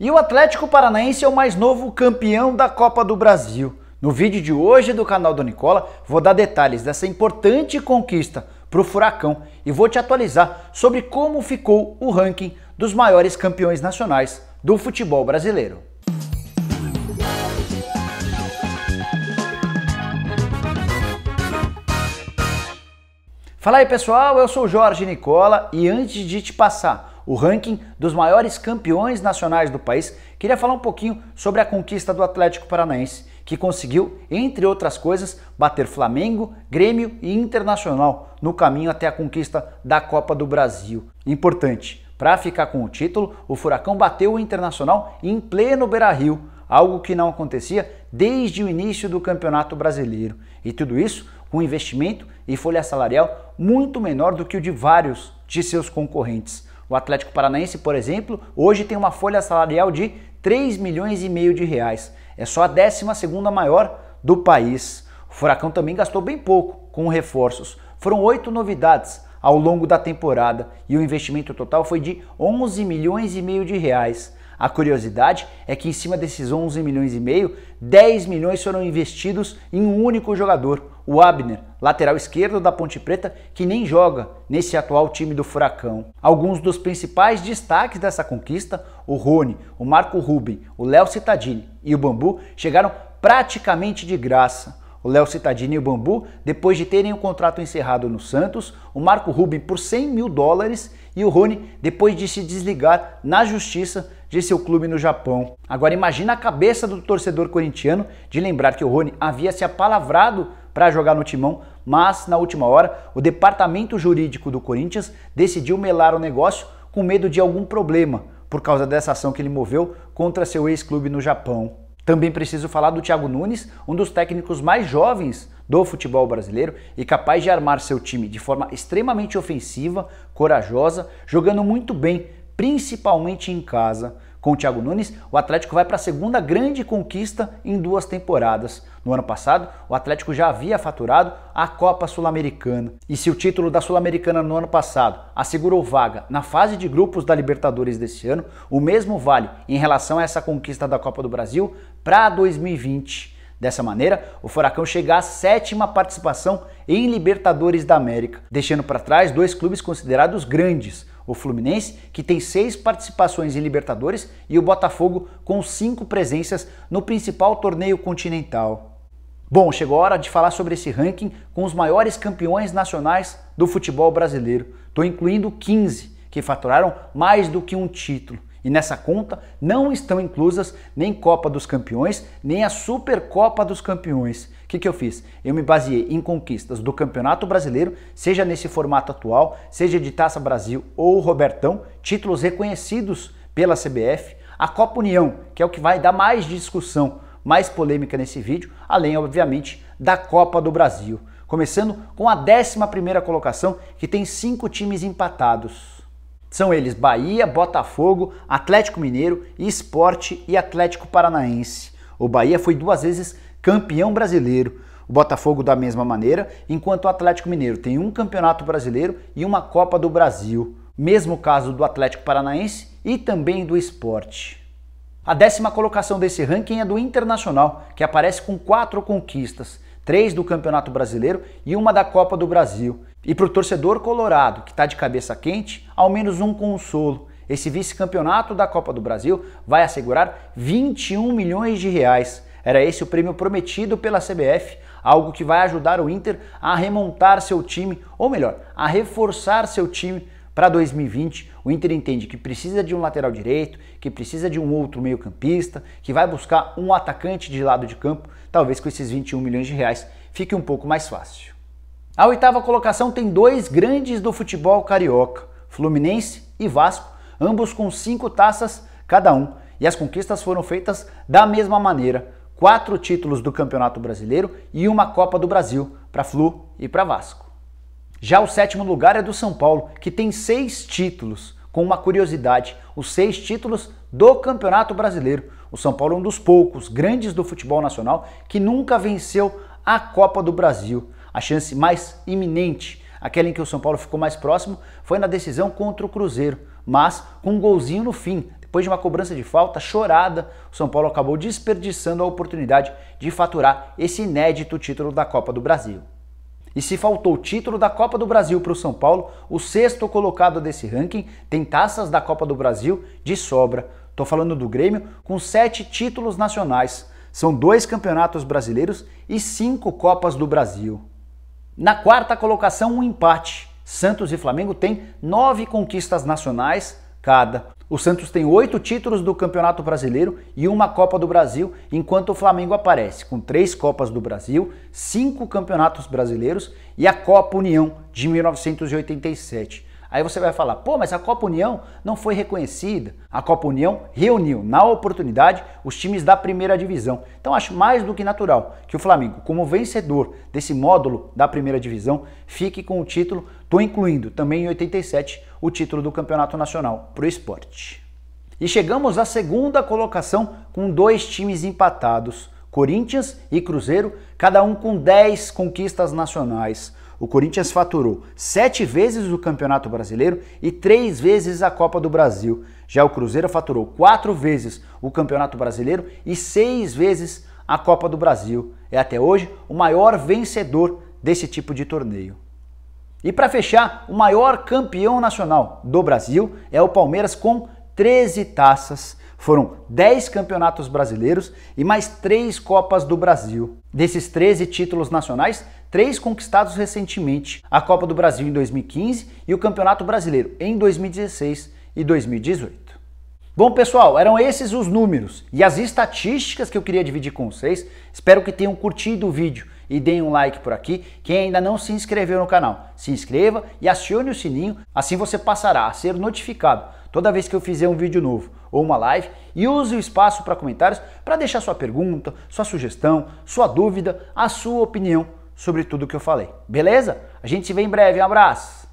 E o Atlético Paranaense é o mais novo campeão da Copa do Brasil. No vídeo de hoje do canal do Nicola, vou dar detalhes dessa importante conquista para o Furacão e vou te atualizar sobre como ficou o ranking dos maiores campeões nacionais do futebol brasileiro. Fala aí pessoal, eu sou o Jorge Nicola e antes de te passar o ranking dos maiores campeões nacionais do país, queria falar um pouquinho sobre a conquista do Atlético Paranaense, que conseguiu, entre outras coisas, bater Flamengo, Grêmio e Internacional no caminho até a conquista da Copa do Brasil. Importante, para ficar com o título, o Furacão bateu o Internacional em pleno Beira-Rio, algo que não acontecia desde o início do Campeonato Brasileiro. E tudo isso com investimento e folha salarial muito menor do que o de vários de seus concorrentes. O Atlético Paranaense, por exemplo, hoje tem uma folha salarial de 3,5 milhões de reais. É só a 12ª maior do país. O Furacão também gastou bem pouco com reforços. Foram 8 novidades ao longo da temporada e o investimento total foi de 11,5 milhões de reais. A curiosidade é que em cima desses 11,5 milhões, 10 milhões foram investidos em um único jogador, o Abner, lateral esquerdo da Ponte Preta, que nem joga nesse atual time do Furacão. Alguns dos principais destaques dessa conquista, o Rony, o Marco Ruben, o Léo Cittadini e o Bambu, chegaram praticamente de graça. O Léo Cittadini e o Bambu, depois de terem o contrato encerrado no Santos, o Marco Ruben por $100 mil e o Rony depois de se desligar na justiça de seu clube no Japão. Agora imagina a cabeça do torcedor corintiano de lembrar que o Rony havia se apalavrado para jogar no Timão, mas na última hora o departamento jurídico do Corinthians decidiu melar o negócio com medo de algum problema por causa dessa ação que ele moveu contra seu ex-clube no Japão. Também preciso falar do Thiago Nunes, um dos técnicos mais jovens do futebol brasileiro e capaz de armar seu time de forma extremamente ofensiva, corajosa, jogando muito bem, principalmente em casa. Com o Thiago Nunes, o Atlético vai para a segunda grande conquista em 2 temporadas. No ano passado, o Atlético já havia faturado a Copa Sul-Americana. E se o título da Sul-Americana no ano passado assegurou vaga na fase de grupos da Libertadores desse ano, o mesmo vale em relação a essa conquista da Copa do Brasil para 2020. Dessa maneira, o Furacão chega à 7ª participação em Libertadores da América, deixando para trás 2 clubes considerados grandes, o Fluminense, que tem 6 participações em Libertadores, e o Botafogo, com 5 presenças no principal torneio continental. Bom, chegou a hora de falar sobre esse ranking com os maiores campeões nacionais do futebol brasileiro. Estou incluindo 15, que faturaram mais do que um título. E nessa conta não estão inclusas nem Copa dos Campeões, nem a Supercopa dos Campeões. O que eu fiz? Eu me baseei em conquistas do Campeonato Brasileiro, seja nesse formato atual, seja de Taça Brasil ou Robertão, títulos reconhecidos pela CBF, a Copa União, que é o que vai dar mais discussão, mais polêmica nesse vídeo, além, obviamente, da Copa do Brasil. Começando com a 11ª colocação, que tem 5 times empatados. São eles Bahia, Botafogo, Atlético Mineiro, Sport e Atlético Paranaense. O Bahia foi 2 vezes campeão brasileiro, o Botafogo da mesma maneira, enquanto o Atlético Mineiro tem um campeonato brasileiro e uma Copa do Brasil. Mesmo caso do Atlético Paranaense e também do Sport. A 10ª colocação desse ranking é do Internacional, que aparece com 4 conquistas, 3 do Campeonato Brasileiro e uma da Copa do Brasil. E para o torcedor colorado, que está de cabeça quente, ao menos um consolo. Esse vice-campeonato da Copa do Brasil vai assegurar 21 milhões de reais. Era esse o prêmio prometido pela CBF, algo que vai ajudar o Inter a remontar seu time, ou melhor, a reforçar seu time para 2020. O Inter entende que precisa de um lateral direito, que precisa de um outro meio-campista, que vai buscar um atacante de lado de campo. Talvez com esses 21 milhões de reais fique um pouco mais fácil. A 8ª colocação tem 2 grandes do futebol carioca, Fluminense e Vasco, ambos com 5 taças cada um. E as conquistas foram feitas da mesma maneira, 4 títulos do Campeonato Brasileiro e uma Copa do Brasil para Flu e para Vasco. Já o 7º lugar é do São Paulo, que tem 6 títulos, com uma curiosidade, os 6 títulos do Campeonato Brasileiro. O São Paulo é um dos poucos grandes do futebol nacional que nunca venceu a Copa do Brasil. A chance mais iminente, aquela em que o São Paulo ficou mais próximo, foi na decisão contra o Cruzeiro, mas com um golzinho no fim, depois de uma cobrança de falta chorada, o São Paulo acabou desperdiçando a oportunidade de faturar esse inédito título da Copa do Brasil. E se faltou o título da Copa do Brasil para o São Paulo, o sexto colocado desse ranking tem taças da Copa do Brasil de sobra. Estou falando do Grêmio com 7 títulos nacionais. São 2 campeonatos brasileiros e 5 Copas do Brasil. Na quarta colocação, um empate. Santos e Flamengo têm 9 conquistas nacionais cada. O Santos tem 8 títulos do Campeonato Brasileiro e uma Copa do Brasil, enquanto o Flamengo aparece com 3 Copas do Brasil, 5 Campeonatos Brasileiros e a Copa União de 1987. Aí você vai falar, pô, mas a Copa União não foi reconhecida. A Copa União reuniu, na oportunidade, os times da primeira divisão. Então acho mais do que natural que o Flamengo, como vencedor desse módulo da primeira divisão, fique com o título. Estou incluindo também em 87 o título do Campeonato Nacional para o esporte. E chegamos à segunda colocação com 2 times empatados, Corinthians e Cruzeiro, cada um com 10 conquistas nacionais. O Corinthians faturou 7 vezes o Campeonato Brasileiro e 3 vezes a Copa do Brasil. Já o Cruzeiro faturou 4 vezes o Campeonato Brasileiro e 6 vezes a Copa do Brasil. É até hoje o maior vencedor desse tipo de torneio. E para fechar, o maior campeão nacional do Brasil é o Palmeiras com 13 taças. Foram 10 campeonatos brasileiros e mais 3 Copas do Brasil. Desses 13 títulos nacionais, 3 conquistados recentemente, a Copa do Brasil em 2015 e o Campeonato Brasileiro em 2016 e 2018. Bom, pessoal, eram esses os números e as estatísticas que eu queria dividir com vocês. Espero que tenham curtido o vídeo e deem um like por aqui. Quem ainda não se inscreveu no canal, se inscreva e acione o sininho, assim você passará a ser notificado toda vez que eu fizer um vídeo novo ou uma live, e use o espaço para comentários para deixar sua pergunta, sua sugestão, sua dúvida, a sua opinião sobre tudo que eu falei. Beleza? A gente se vê em breve. Um abraço!